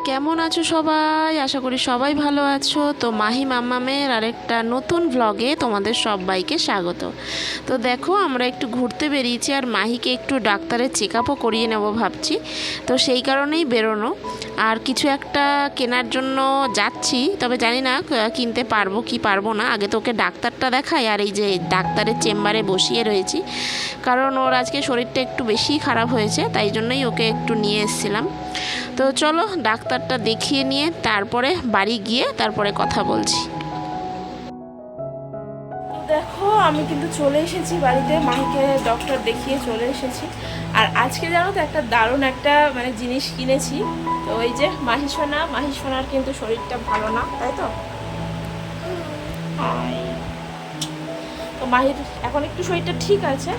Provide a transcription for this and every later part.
কেমন আছো সবাই? আশা করি সবাই ভালো আছো। তো মাহি মাম্মামের আরেকটা নতুন ব্লগে তোমাদের সবাইকে স্বাগত। তো দেখো আমরা একটু ঘুরতে বেরিয়েছি, আর মাহিকে একটু ডাক্তারের চেক আপও করিয়ে নেবো ভাবছি। তো সেই কারণেই বেরোনো, আর কিছু একটা কেনার জন্য যাচ্ছি, তবে জানি না কিনতে পারবো কি পারবো না। আগে তো ওকে ডাক্তারটা দেখাই, আর এই যে ডাক্তারের চেম্বারে বসিয়ে রয়েছি, কারণ ওর আজকে শরীরটা একটু বেশি খারাপ হয়েছে, তাই জন্যই ওকে একটু নিয়ে এসেছিলাম। তো চলো ডাক্তারটা দেখিয়ে নিয়ে তারপরে বাড়ি গিয়ে তারপরে কথা বলছি। দেখো আমি কিন্তু চলে এসেছি বাড়িতে, মাহিকে ডক্টর দেখিয়ে চলে এসেছি। আর আজকে জানো তো একটা দারুণ একটা জিনিস কিনেছি। তো ওই যে মাহি সোনার কিন্তু শরীরটা ভালো না, তাই তো? তো মাহির এখন একটু শরীরটা ঠিক আছে।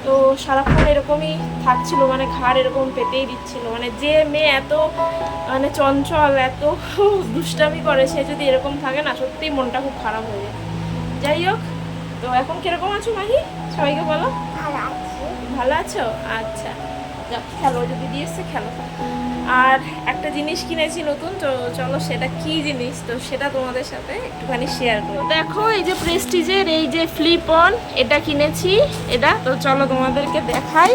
তো সারাক্ষণ এরকমই থাকছিল, ঘাড় এরকম পেতেই দিচ্ছিল। যে মেয়ে এত চঞ্চল, এত দুষ্টামি করে, সে যদি এরকম থাকে না, সত্যিই মনটা খুব খারাপ হয়ে যায়। যাই হোক, তো এখন কিরকম আছো মাহি? সবাইকে বলো। ভালো আছো? আচ্ছা, যাক, খেলো, যদি দিয়ে এসছে খেলো। আর একটা জিনিস কিনেছি নতুন, তো চলো সেটা কি জিনিস, তো সেটা তোমাদের সাথে একটুখানি শেয়ার করো। দেখো এই যে প্রেস্টিজের এই যে ফ্লিপ অন, এটা কিনেছি। এটা তো চলো তোমাদেরকে দেখাই।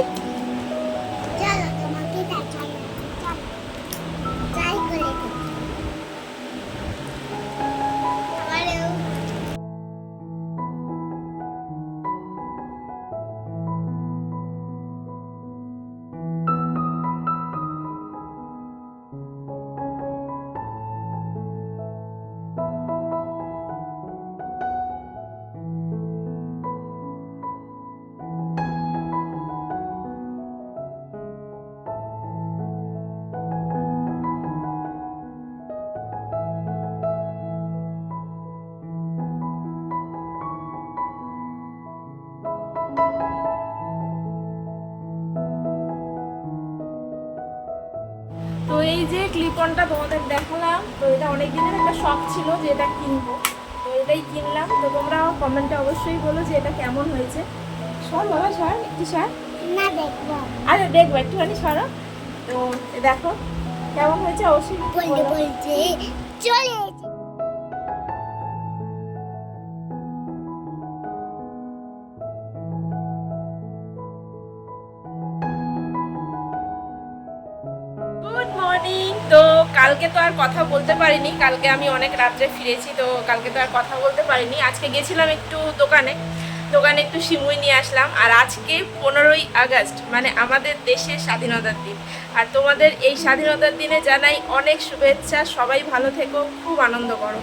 তো এই যে ক্লিপনটা তোমাদের দেখালাম, তো এটা অনেক দিনের একটা শখ ছিল যে এটা কিনবো, তো এটাই কিনলাম। তো তোমরা কমেন্টে অবশ্যই বলো যে এটা কেমন হয়েছে। সর বাবা, সর একটু, সর না, দেখবো। আচ্ছা দেখবো, একটুখানি সরো। তো দেখো কেমন হয়েছে অবশ্যই বলতে চলে। Good morning. তো কালকে তো আর কথা বলতে পারিনি, কালকে আমি অনেক রাত্রে ফিরেছি, তো কালকে তো আর কথা বলতে পারিনি। আজকে গেছিলাম একটু দোকানে একটু সিমুই নিয়ে আসলাম। আর আজকে 15ই আগস্ট, আমাদের দেশের স্বাধীনতার দিন। আর তোমাদের এই স্বাধীনতার দিনে জানাই অনেক শুভেচ্ছা। সবাই ভালো থেকো, খুব আনন্দ করো।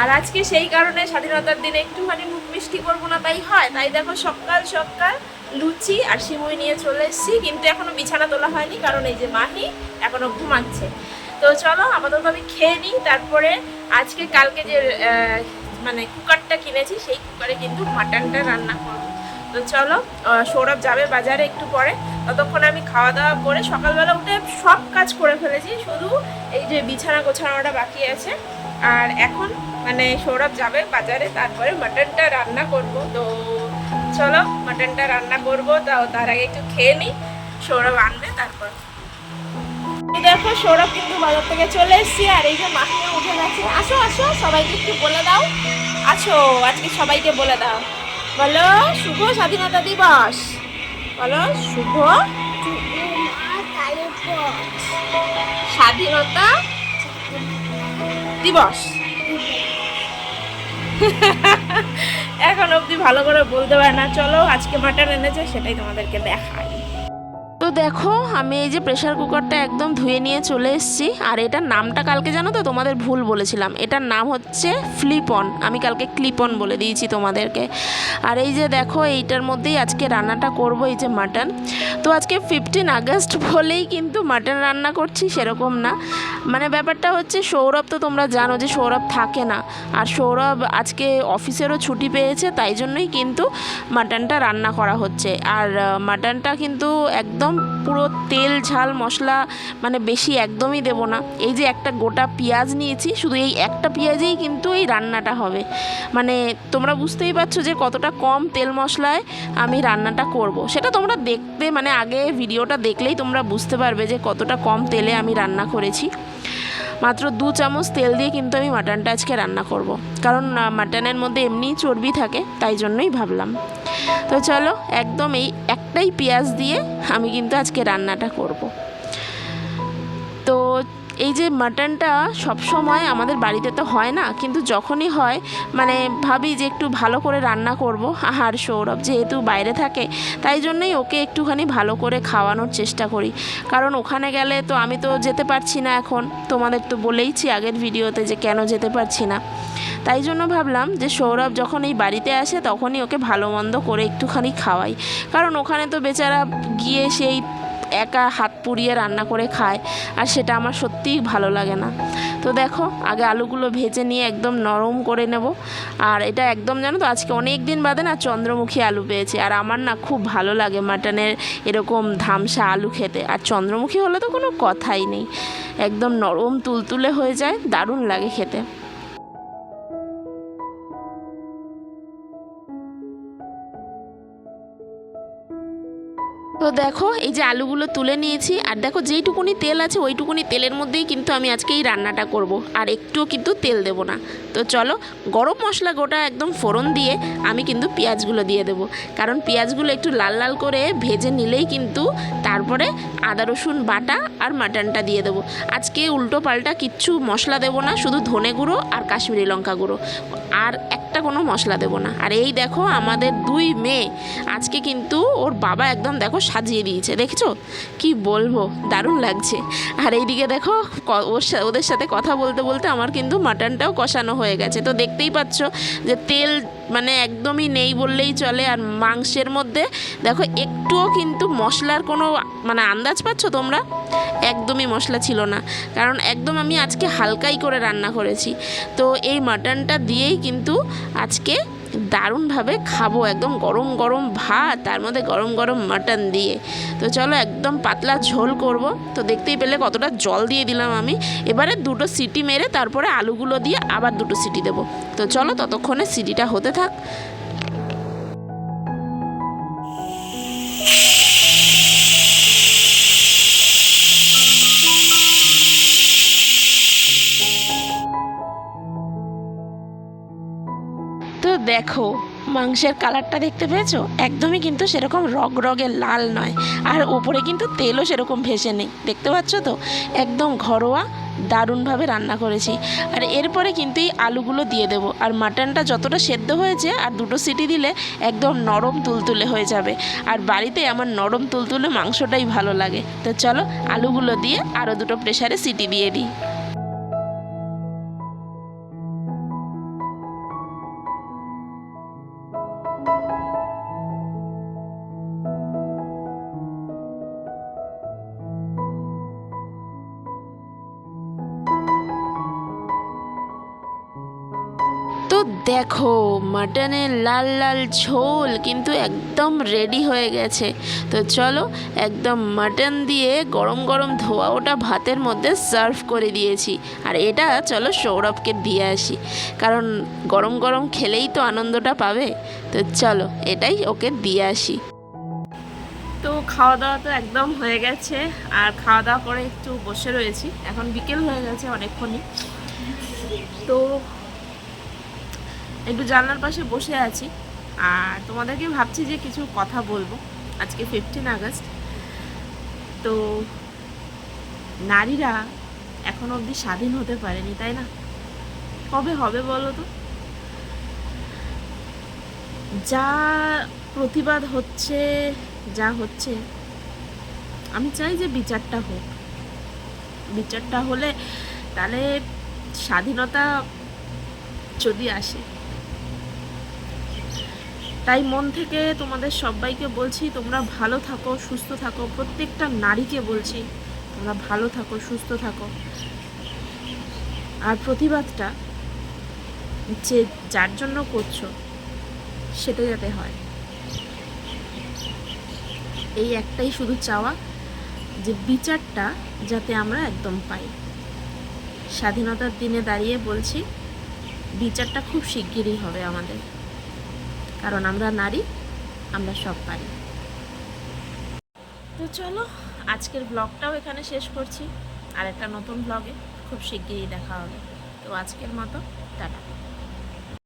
আর আজকে সেই কারণে স্বাধীনতার দিনে একটুখানি মুখ মিষ্টি করবো না তাই হয়, তাই দেখো সকাল সকাল লুচি আর সিমুই নিয়ে চলে এসেছি। কিন্তু এখনো বিছানা তোলা হয়নি, কারণ এই যে মাহি এখনো ঘুমাচ্ছে। তো চলো আপাতত আমি খেয়ে নিই, তারপরে আজকে কালকে যে কুকারটা কিনেছি, সেই কুকারে কিন্তু মাটনটা রান্না করব। তো চলো, সৌরভ যাবে বাজারে একটু পরে, ততক্ষণ আমি খাওয়া দাওয়া করে সকালবেলা উঠে সব কাজ করে ফেলেছি, শুধু এই যে বিছানা গোছানোটা বাকি আছে। আর এখন সৌরভ যাবে বাজারে, তারপরে মাটনটা রান্না করব। তো চলো মাটনটা রান্না করব, তার আগে একটু খেয়ে নিই, সৌরভ আনবে তারপর। দেখো সৌরভ কিন্তু বাজার থেকে চলে এসেছি, আর এই যে মাহিও উঠে গেছে। আসো আসো, সবাইকে একটু বলে দাও। আছো, আজকে সবাইকে বলে দাও, বলো শুভ স্বাধীনতা দিবস, বলো শুভ স্বাধীনতা দিবস। এখন অবধি ভালো করে বলতে পারে না। চলো আজকে মাটন এনেছে, সেটাই তোমাদেরকে দেখাই। তো দেখো আমি এই যে প্রেশার কুকারটা একদম ধুয়ে নিয়ে চলে এসেছি। আর এটার নামটা কালকে জানো তো তোমাদের ভুল বলেছিলাম, এটার নাম হচ্ছে ফ্লিপ অন, আমি কালকে ক্লিপ অন বলে দিয়েছি তোমাদেরকে। আর এই যে দেখো এইটার মধ্যেই আজকে রান্নাটা করব, এই যে মাটন। তো আজকে 15 আগস্ট বলেই কিন্তু মাটন রান্না করছি সেরকম না, ব্যাপারটা হচ্ছে সৌরভ, তো তোমরা জানো যে সৌরভ থাকে না, আর সৌরভ আজকে অফিসেরও ছুটি পেয়েছে, তাই জন্যই কিন্তু মাটনটা রান্না করা হচ্ছে। আর মাটনটা কিন্তু একদম পুরো তেল ঝাল মশলা বেশি একদমই দেব না। এই যে একটা গোটা পেঁয়াজ নিয়েছি, শুধু এই একটা পেঁয়াজেই কিন্তু এই রান্নাটা হবে। তোমরা বুঝতেই পারছো যে কতটা কম তেল মশলায় আমি রান্নাটা করব। সেটা তোমরা দেখতে আগে ভিডিওটা দেখলেই তোমরা বুঝতে পারবে যে কতটা কম তেলে আমি রান্না করেছি। মাত্র 2 চামচ তেল দিয়ে কিন্তু আমি মাটনটা আজকে রান্না করব। কারণ মাটনের মধ্যে এমনিই চর্বি থাকে, তাই জন্যই ভাবলাম। তো চলো, একদম এই একটাই পেঁয়াজ দিয়ে আমি কিন্তু আজকে রান্নাটা করব। তো এই যে মাটনটা সবসময় আমাদের বাড়িতে তো হয় না, কিন্তু যখনই হয় মানে ভাবি যে একটু ভালো করে রান্না করব। আর সৌরভ যেহেতু বাইরে থাকে, তাই জন্যই ওকে একটুখানি ভালো করে খাওয়ানোর চেষ্টা করি। কারণ ওখানে গেলে তো আমি তো যেতে পারছি না এখন, তোমাদের তো বলেইছি আগের ভিডিওতে যে কেন যেতে পারছি না। তাই জন্য ভাবলাম যে সৌরভ যখন এই বাড়িতে আসে তখনই ওকে ভালো মন্দ করে একটুখানি খাওয়াই। কারণ ওখানে তো বেচারা গিয়ে সেই একা হাত পুড়িয়ে রান্না করে খায়, আর সেটা আমার সত্যিই ভালো লাগে না। তো দেখো, আগে আলুগুলো ভেজে নিয়ে একদম নরম করে নেব। আর এটা একদম জানো তো, আজকে অনেক দিন বাদে না চন্দ্রমুখী আলু পেয়েছি, আর আমার না খুব ভালো লাগে মাটনের এরকম ধামসা আলু খেতে। আর চন্দ্রমুখী হলে তো কোনো কথাই নেই, একদম নরম তুলতুলে হয়ে যায়, দারুণ লাগে খেতে। তো দেখো, এই যে আলুগুলো তুলে নিয়েছি, আর দেখো যেইটুকুনি তেল আছে ওইটুকুনি তেলের মধ্যেই কিন্তু আমি আজকে এই রান্নাটা করব, আর একটুও কিন্তু তেল দেব না। তো চলো, গরম মশলা গোটা একদম ফোড়ন দিয়ে আমি কিন্তু পেঁয়াজগুলো দিয়ে দেবো। কারণ পেঁয়াজগুলো একটু লাল লাল করে ভেজে নিলেই কিন্তু তারপরে আদা রসুন বাটা আর মাটনটা দিয়ে দেবো। আজকে উল্টো পাল্টা কিচ্ছু মশলা দেবো না, শুধু ধনে গুঁড়ো আর কাশ্মীরি লঙ্কা গুঁড়ো, আর একটা কোনো মশলা দেবো না। আর এই দেখো, আমাদের 2 মেয়ে আজকে কিন্তু ওর বাবা একদম দেখো সাজিয়ে দিয়েছে, দেখছো কি বলবো, দারুণ লাগছে। আর এইদিকে দেখো, ওদের সাথে কথা বলতে বলতে আমার কিন্তু মাটনটাও কষানো হয়ে গেছে। তো দেখতেই পাচ্ছ যে তেল মানে একদমই নেই বললেই চলে। আর মাংসের মধ্যে দেখো একটুও কিন্তু মশলার কোনো মানে আন্দাজ পাচ্ছ তোমরা, একদমই মশলা ছিল না। কারণ একদম আমি আজকে হালকাই করে রান্না করেছি। তো এই মাটনটা দিয়েই কিন্তু আজকে দারুণভাবে খাবো, একদম গরম গরম ভাত, তার মধ্যে গরম গরম মাটন দিয়ে। তো চলো, একদম পাতলা ঝোল করব। তো দেখতেই পেলে কতটা জল দিয়ে দিলাম আমি। এবারে 2টো সিটি মেরে তারপরে আলুগুলো দিয়ে আবার 2টো সিটি দেবো। তো চলো, ততক্ষণে সিটিটা হতে থাক। তো দেখো, মাংসের কালারটা দেখতে পেয়েছো, একদমই কিন্তু সেরকম রগরগে লাল নয়, আর ওপরে কিন্তু তেলও সেরকম ভেসে নেই, দেখতে পাচ্ছ তো, একদম ঘরোয়া দারুণভাবে রান্না করেছি। আর এরপরে কিন্তু এই আলুগুলো দিয়ে দেবো। আর মাটনটা যতটা সেদ্ধ হয়েছে, আর 2টো সিটি দিলে একদম নরম তুলতুলে হয়ে যাবে। আর বাড়িতে আমার নরম তুলতুলে মাংসটাই ভালো লাগে। তো চলো, আলুগুলো দিয়ে আরও 2টো প্রেসারে সিটি দিয়ে দিই। তো দেখো, মাটনের লাল লাল ঝোল কিন্তু একদম রেডি হয়ে গেছে। তো চলো, একদম মাটন দিয়ে গরম গরম ধোয়া ওটা ভাতের মধ্যে সার্ভ করে দিয়েছি। আর এটা চলো সৌরভকে দিয়ে আসি, কারণ গরম গরম খেলেই তো আনন্দটা পাবে। তো চলো, এটাই ওকে দিয়ে আসি। তো খাওয়া দাওয়া তো একদম হয়ে গেছে, আর খাওয়া দাওয়া করে একটু বসে রয়েছি। এখন বিকেল হয়ে গেছে অনেকক্ষণই। তো একটু জানলার পাশে বসে আছি, আর তোমাদেরকে ভাবছি যে কিছু কথা বলবো। আজকে 15 আগস্ট। তো নারীরা এখন অবধি স্বাধীন হতে পারেনি, তাই না? কবে হবে বলো তো? যা প্রতিবাদ হচ্ছে, যা হচ্ছে, আমি চাই যে বিচারটা হোক। বিচারটা হলে তাহলে স্বাধীনতা যদি আসে। তাই মন থেকে তোমাদের সবাইকে বলছি, তোমরা ভালো থাকো, সুস্থ থাকো। প্রত্যেকটা নারীকে বলছি, তোমরা ভালো থাকো, সুস্থ থাকো। আর প্রতিবাদটা যে যার জন্য করছো সেটা যাতে হয়, এই একটাই শুধু চাওয়া, যে বিচারটা যাতে আমরা একদম পাই। স্বাধীনতার দিনে দাঁড়িয়ে বলছি, বিচারটা খুব শিগগিরই হবে আমাদের, কারণ আমরা নারী, আমরা সব পারি। তো চলো, আজকের ব্লগটাও এখানে শেষ করছি। আর একটা নতুন ব্লগে খুব শিগগিরই দেখা হবে। তো আজকের মতো টাটা।